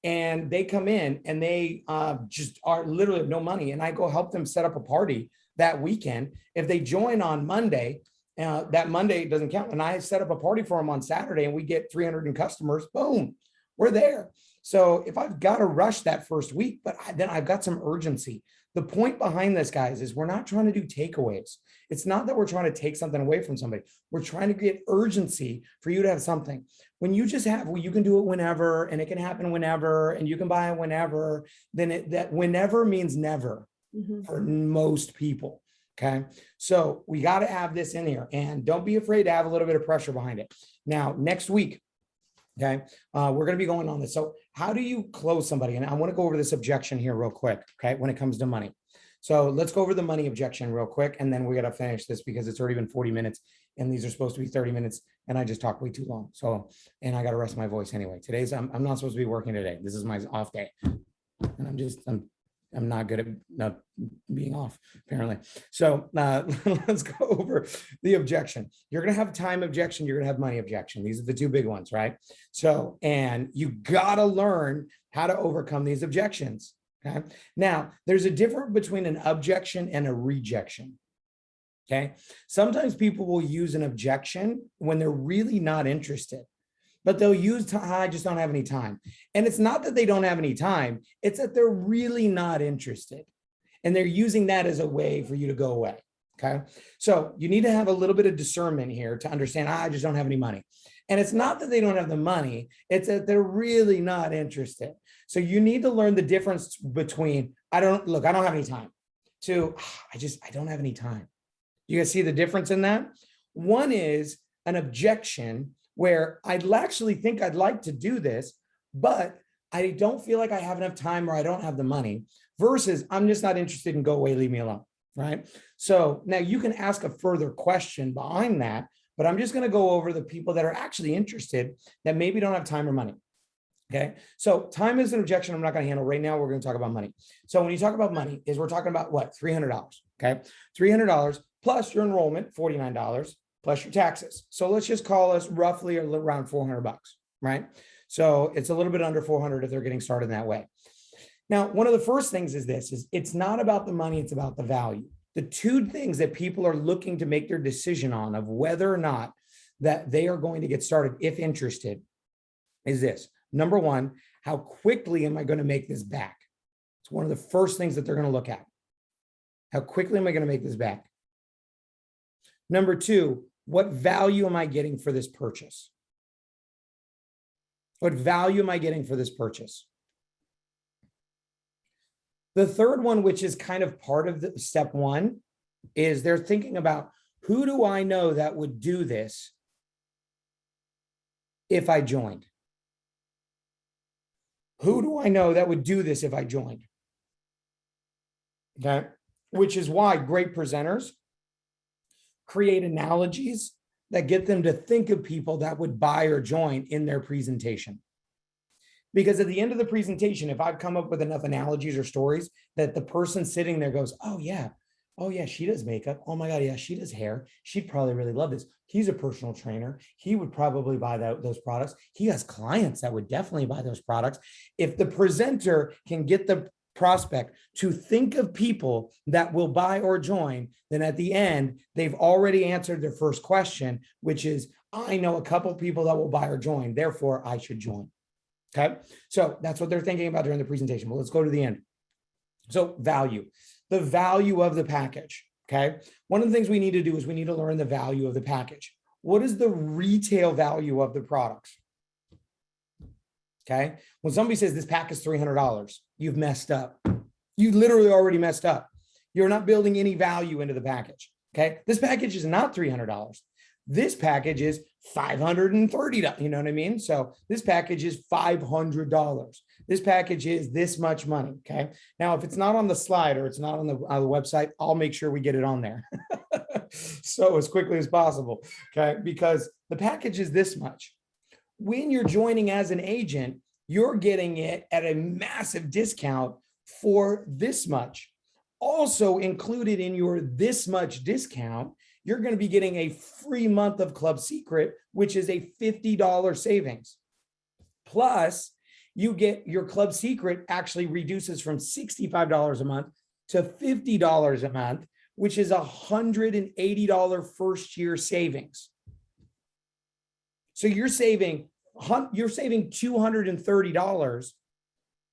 and they come in and they just are literally have no money and I go help them set up a party that weekend, if they join on Monday, that Monday doesn't count. And I set up a party for them on Saturday and we get 300 customers, boom, we're there. So if I've got to rush that first week, but then I've got some urgency. The point behind this, guys, is we're not trying to do takeaways. It's not that we're trying to take something away from somebody. We're trying to get urgency for you to have something. When you just have, well, you can do it whenever, and it can happen whenever, and you can buy it whenever, then that whenever means never for most people. Okay. So we got to have this in here and don't be afraid to have a little bit of pressure behind it. Now, next week, okay, we're going to be going on this. So how do you close somebody? And I want to go over this objection here real quick, okay, when it comes to money. So let's go over the money objection real quick, and then we got to finish this because it's already been 40 minutes, and these are supposed to be 30 minutes, and I just talked way too long. So, and I got to rest my voice anyway. I'm not supposed to be working today. This is my off day, and I'm not good at not being off, apparently. So let's go over the objection. You're going to have time objection. You're going to have money objection. These are the two big ones, right? So, and you got to learn how to overcome these objections. Okay. Now, there's a difference between an objection and a rejection. Okay. Sometimes people will use an objection when they're really not interested. But they'll use, I just don't have any time. And it's not that they don't have any time. It's that they're really not interested. And they're using that as a way for you to go away. Okay. So you need to have a little bit of discernment here to understand, I just don't have any money. And it's not that they don't have the money. It's that they're really not interested. So you need to learn the difference between, I don't have any time to, I don't have any time. You guys see the difference in that? One is an objection where I'd actually think I'd like to do this, but I don't feel like I have enough time or I don't have the money, versus I'm just not interested and go away, leave me alone, right? So now you can ask a further question behind that, but I'm just going to go over the people that are actually interested that maybe don't have time or money. Okay. So time is an objection I'm not going to handle right now. We're going to talk about money. So when you talk about money, is we're talking about what? $300. Okay. $300 plus your enrollment, $49. Plus your taxes. So let's just call us roughly around $400, right? So it's a little bit under 400 if they're getting started in that way. Now, one of the first things is it's not about the money, it's about the value. The two things that people are looking to make their decision on of whether or not that they are going to get started, if interested, is this. Number one, how quickly am I going to make this back? It's one of the first things that they're going to look at. How quickly am I going to make this back? Number two, what value am I getting for this purchase? What value am I getting for this purchase? The third one, which is kind of part of the step one, is they're thinking about who do I know that would do this if I joined? Who do I know that would do this if I joined? Okay, which is why great presenters create analogies that get them to think of people that would buy or join in their presentation. Because at the end of the presentation, if I've come up with enough analogies or stories that the person sitting there goes, oh yeah, she does makeup. Oh my God, yeah, she does hair. She'd probably really love this. He's a personal trainer. He would probably buy those products. He has clients that would definitely buy those products. If the presenter can get the prospect to think of people that will buy or join, then at the end, they've already answered their first question, which is, I know a couple people that will buy or join, therefore I should join. Okay. So that's what they're thinking about during the presentation. Well, let's go to the end. So value, the value of the package. Okay. One of the things we need to do is we need to learn the value of the package. What is the retail value of the products? Okay. When somebody says this pack is $300, you've messed up. You literally already messed up. You're not building any value into the package. Okay. This package is not $300. This package is $530. You know what I mean? So this package is $500. This package is this much money. Okay. Now, if it's not on the slide or it's not on the website, I'll make sure we get it on there. So as quickly as possible. Okay. Because the package is this much. When you're joining as an agent, you're getting it at a massive discount for this much. Also included in your this much discount, you're going to be getting a free month of Club Seacret, which is a $50 savings. Plus, you get your Club Seacret actually reduces from $65 a month to $50 a month, which is $180 first year savings. So you're saving $230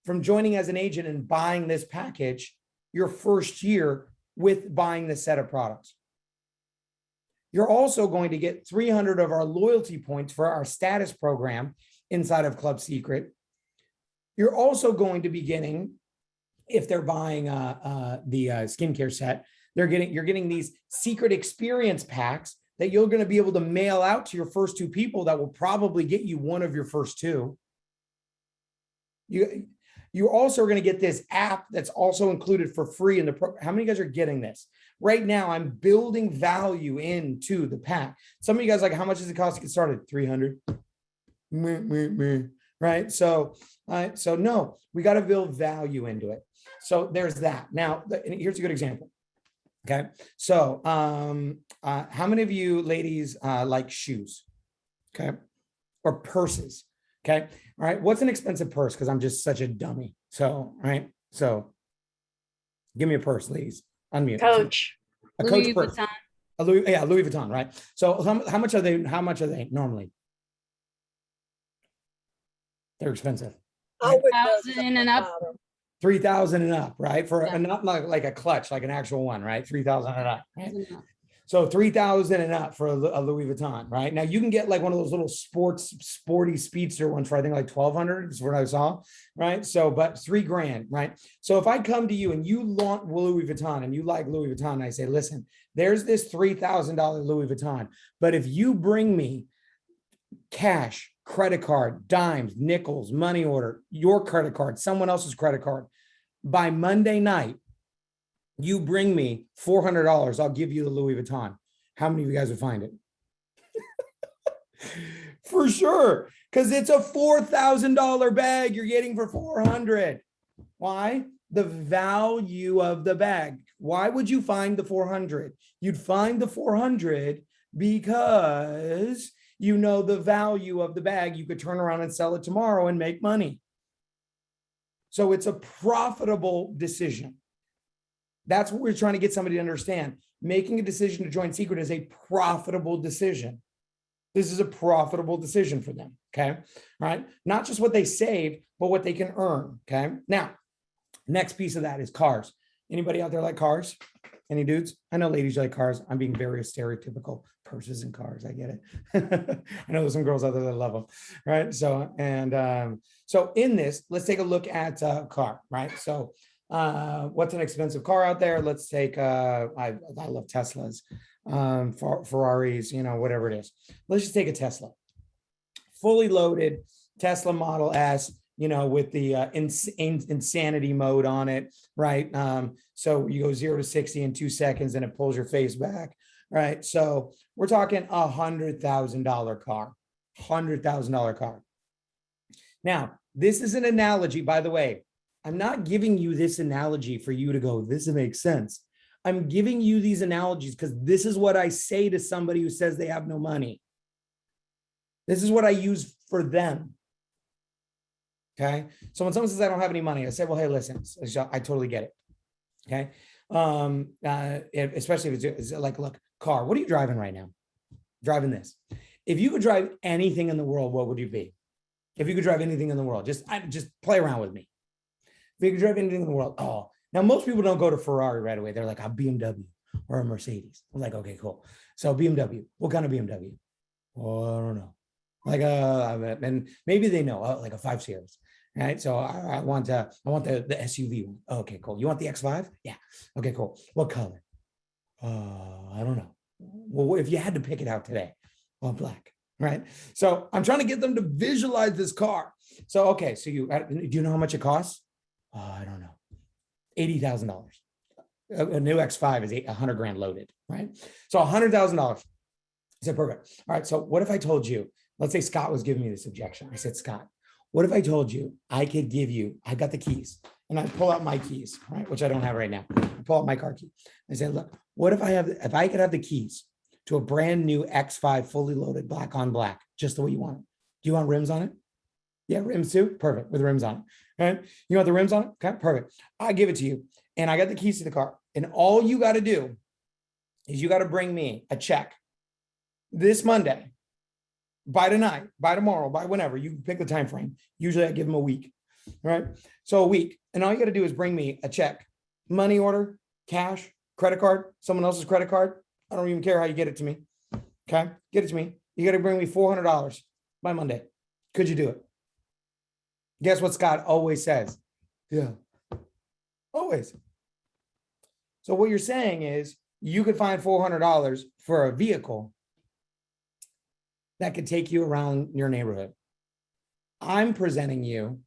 from joining as an agent and buying this package your first year with buying this set of products. You're also going to get 300 of our loyalty points for our status program inside of Club Seacret. You're also going to be getting, if they're buying the skincare set, you're getting these secret experience packs that you're going to be able to mail out to your first two people that will probably get you one of your first two. You're also going to get this app that's also included for free in the program. How many of you guys are getting this? Right now, I'm building value into the pack. Some of you guys like, how much does it cost to get started? 300. Right? So no, we got to build value into it. So there's that. Now, here's a good example. Okay. So how many of you ladies like shoes? Okay. Or purses? Okay. All right. What's an expensive purse? Because I'm just such a dummy. So, right. So give me a purse, please. Unmute. Coach. A Coach Louis purse. Vuitton. Louis Vuitton, right? So how much are they? How much are they normally? They're expensive. 1,000 and up. 3,000 and up, right? For Yeah. not like a clutch, like an actual one, right? 3,000 and up. Right? So 3,000 and up for a Louis Vuitton, right? Now you can get like one of those little sporty speedster ones for I think like 1,200 is what I saw, right? So, but $3,000, right? So if I come to you and you want Louis Vuitton and you like Louis Vuitton, and I say, listen, there's this $3,000 Louis Vuitton, but if you bring me cash, credit card, dimes, nickels, money order, your credit card, someone else's credit card, by Monday night, you bring me $400, I'll give you the Louis Vuitton. How many of you guys would find it? For sure, because it's a $4,000 bag you're getting for $400. Why? The value of the bag. Why would you find the $400? You'd find the $400 because you know the value of the bag. You could turn around and sell it tomorrow and make money. So it's a profitable decision. That's what we're trying to get somebody to understand. Making a decision to join Seacret is a profitable decision. This is a profitable decision for them. Okay. All right. Not just what they save, but what they can earn. Okay. Now, next piece of that is cars. Anybody out there like cars? Any dudes? I know ladies like cars. I'm being very stereotypical. Purses and cars. I get it. I know there's some girls out there that love them. Right. So, so in this, let's take a look at a car. Right. So, what's an expensive car out there? Let's take, I love Teslas, Ferraris, you know, whatever it is. Let's just take a Tesla. Fully loaded Tesla Model S, you know, with the insanity mode on it, right? So you go 0 to 60 in 2 seconds and it pulls your face back, right? So we're talking $100,000 car, $100,000 car. Now, this is an analogy, by the way. I'm not giving you this analogy for you to go, this makes sense. I'm giving you these analogies because this is what I say to somebody who says they have no money. This is what I use for them. Okay. So when someone says I don't have any money, I say, well, hey, listen, I totally get it. Okay. Especially if it's like, look, car, what are you driving right now? Driving this. If you could drive anything in the world, what would you be? If you could drive anything in the world, just play around with me. If you could drive anything in the world, oh, now most people don't go to Ferrari right away. They're like a BMW or a Mercedes. I'm like, okay, cool. So BMW, what kind of BMW? Oh, I don't know. Like and maybe they know, like a 5 Series. Right. So I want the SUV one. Okay, cool. You want the X5? Yeah. Okay, cool. What color? I don't know. Well, if you had to pick it out today, well, black. Right. So I'm trying to get them to visualize this car. So, okay. So do you know how much it costs? I don't know. $80,000. A new X5 is 100 grand loaded. Right. So $100,000. I said, perfect. All right. So what if I told you, let's say Scott was giving me this objection. I said, Scott, what if I told you I could give you, I got the keys and I pull out my keys, right? Which I don't have right now. I pull out my car key. I said, look, what if if I could have the keys to a brand new X5 fully loaded black on black, just the way you want it. Do you want rims on it? Yeah, rims too. Perfect. With rims on it. Right? You want the rims on it? Okay, perfect. I give it to you. And I got the keys to the car. And all you got to do is you got to bring me a check this Monday. By tonight, by tomorrow, by whenever, you pick the time frame. Usually I give them a week, right? So a week. And all you got to do is bring me a check, money order, cash, credit card, someone else's credit card. I don't even care how you get it to me. Okay. Get it to me. You got to bring me $400 by Monday. Could you do it? Guess what Scott always says? Yeah. Always. So what you're saying is you could find $400 for a vehicle that could take you around your neighborhood. I'm presenting you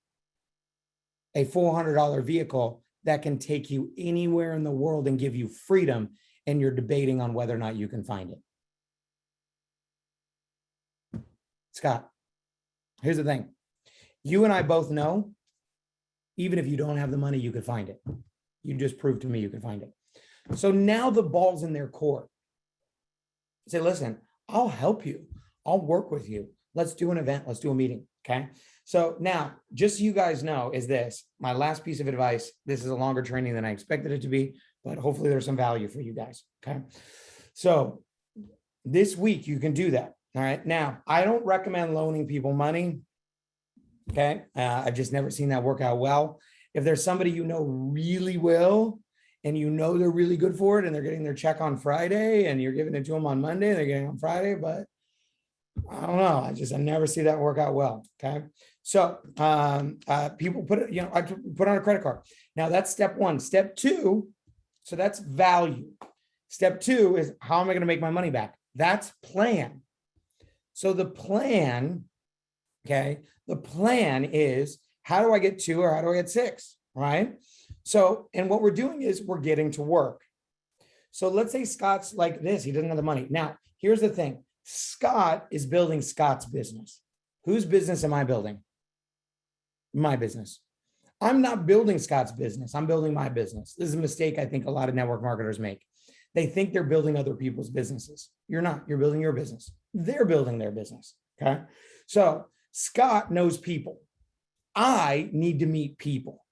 a $400 vehicle that can take you anywhere in the world and give you freedom, and you're debating on whether or not you can find it. Scott, here's the thing. You and I both know, even if you don't have the money, you could find it. You just proved to me you can find it. So now the ball's in their court. Say, listen, I'll help you. I'll work with you. Let's do an event. Let's do a meeting. Okay. So now, just so you guys know, is this my last piece of advice. This is a longer training than I expected it to be, but hopefully there's some value for you guys. Okay. So this week you can do that. All right. Now, I don't recommend loaning people money. Okay. I've just never seen that work out well. If there's somebody you know really will, and you know they're really good for it, and they're getting their check on Friday, and you're giving it to them on Monday, and they're getting it on Friday, but I don't know. I never see that work out well. Okay. So people put it, I put on a credit card. Now that's step one. Step two. So that's value. Step two is how am I going to make my money back? That's plan. So the plan, okay. The plan is how do I get 2 or how do I get 6? Right. So, and what we're doing is we're getting to work. So let's say Scott's like this. He doesn't have the money. Now, here's the thing. Scott is building Scott's business. Whose business am I building? My business. I'm not building Scott's business. I'm building my business. This is a mistake I think a lot of network marketers make. They think they're building other people's businesses. You're not. You're building your business. They're building their business. Okay. So Scott knows people. I need to meet people.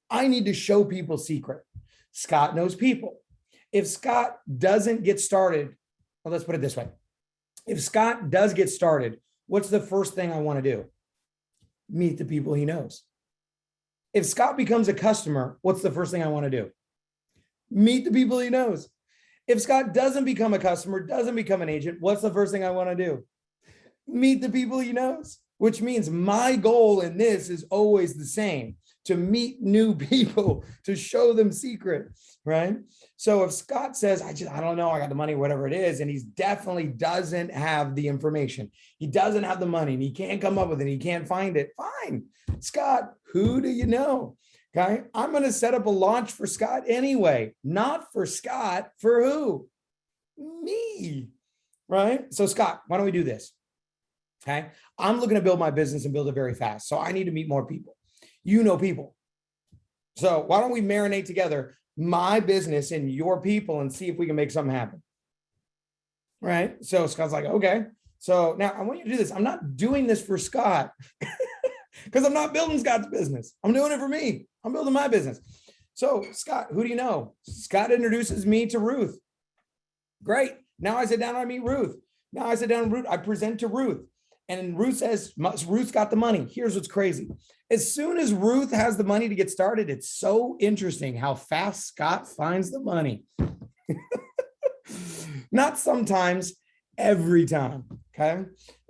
I need to show people Seacret. Scott knows people. If Scott doesn't get started, well, let's put it this way. If Scott does get started, what's the first thing I want to do? Meet the people he knows. If Scott becomes a customer, what's the first thing I want to do? Meet the people he knows. If Scott doesn't become a customer, doesn't become an agent, what's the first thing I want to do? Meet the people he knows, which means my goal in this is always the same, to meet new people, to show them Seacret, right? So if Scott says, I don't know, I got the money, whatever it is, and he definitely doesn't have the information, he doesn't have the money, and he can't come up with it, he can't find it, fine. Scott, who do you know? Okay, I'm going to set up a launch for Scott anyway, not for Scott, for who? Me, right? So Scott, why don't we do this? Okay, I'm looking to build my business and build it very fast. So I need to meet more people. You know people. So why don't we marinate together my business and your people and see if we can make something happen. Right? So Scott's like, okay. So now I want you to do this. I'm not doing this for Scott because I'm not building Scott's business. I'm doing it for me. I'm building my business. So Scott, who do you know? Scott introduces me to Ruth. Great. Now I sit down and I meet Ruth. Now I sit down and I present to Ruth. And Ruth says, Ruth's got the money. Here's what's crazy. As soon as Ruth has the money to get started, it's so interesting how fast Scott finds the money. Not sometimes, every time. Okay.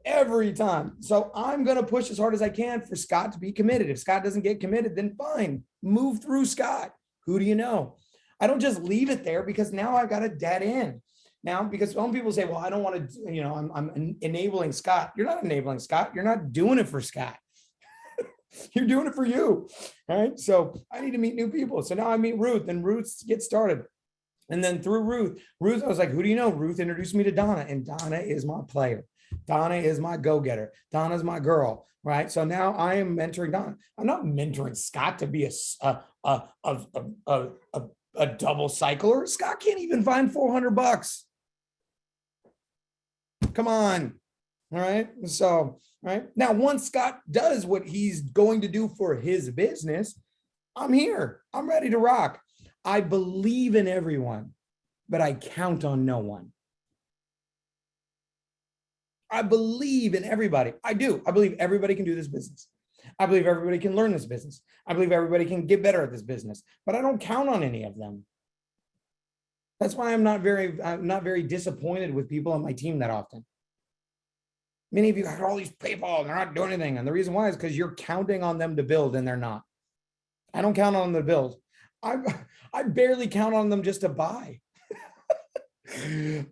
Every time. So I'm going to push as hard as I can for Scott to be committed. If Scott doesn't get committed, then fine. Move through Scott. Who do you know? I don't just leave it there because now I've got a dead end. Now, because some people say, well, I don't want to, you know, I'm enabling Scott. You're not enabling Scott. You're not doing it for Scott. You're doing it for you. All right. So I need to meet new people. So now I meet Ruth, and Ruth gets started. And then through Ruth, I was like, who do you know? Ruth introduced me to Donna, and Donna is my player. Donna is my go-getter. Donna's my girl. Right. So now I am mentoring Donna. I'm not mentoring Scott to be a double cycler. Scott can't even find $400. Come on. All right. So, right now, once Scott does what he's going to do for his business, I'm here. I'm ready to rock. I believe in everyone, but I count on no one. I believe in everybody. I do. I believe everybody can do this business. I believe everybody can learn this business. I believe everybody can get better at this business, but I don't count on any of them. That's why I'm not very disappointed with people on my team that often. Many of you got all these people and they're not doing anything. And the reason why is because you're counting on them to build and they're not. I don't count on them to build. I barely count on them just to buy.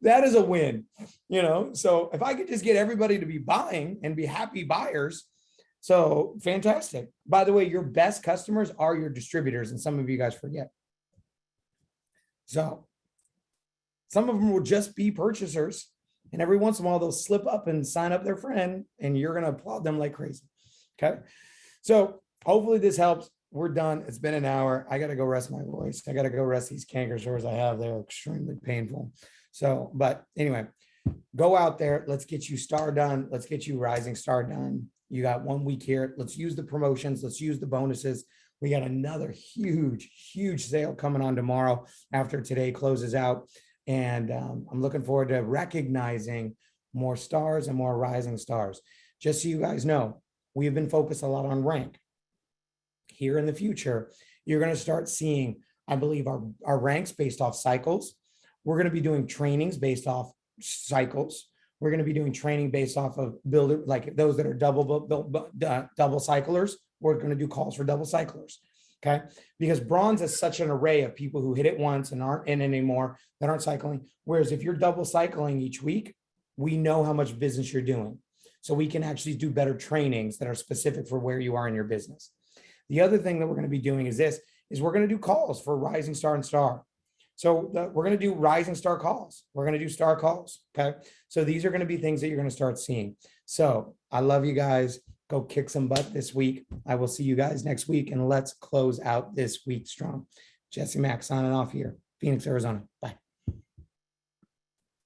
That is a win, you know? So if I could just get everybody to be buying and be happy buyers, so fantastic. By the way, your best customers are your distributors, and some of you guys forget. So some of them will just be purchasers, and every once in a while they'll slip up and sign up their friend, and you're going to applaud them like crazy. Okay. So hopefully this helps. We're done. It's been an hour. I got to go rest my voice. I got to go rest these canker sores I have. They're extremely painful. So, but anyway, go out there. Let's get you star done. Let's get you rising star done. You got 1 week here. Let's use the promotions. Let's use the bonuses. We got another huge sale coming on tomorrow after today closes out. And I'm looking forward to recognizing more stars and more rising stars. Just so you guys know, we have been focused a lot on rank. Here in the future, you're going to start seeing, I believe, our ranks based off cycles. We're going to be doing trainings based off cycles. We're going to be doing training based off of builder, like those that are double cyclers. We're going to do calls for double cyclers. Okay. Because bronze is such an array of people who hit it once and aren't in anymore, that aren't cycling. Whereas if you're double cycling each week, we know how much business you're doing. So we can actually do better trainings that are specific for where you are in your business. The other thing that we're going to be doing is we're going to do calls for rising star and star. So we're going to do rising star calls. We're going to do star calls. Okay. So these are going to be things that you're going to start seeing. So I love you guys. Go kick some butt this week. I will see you guys next week, and let's close out this week strong. Jesse Mack signing off here, Phoenix, Arizona. Bye.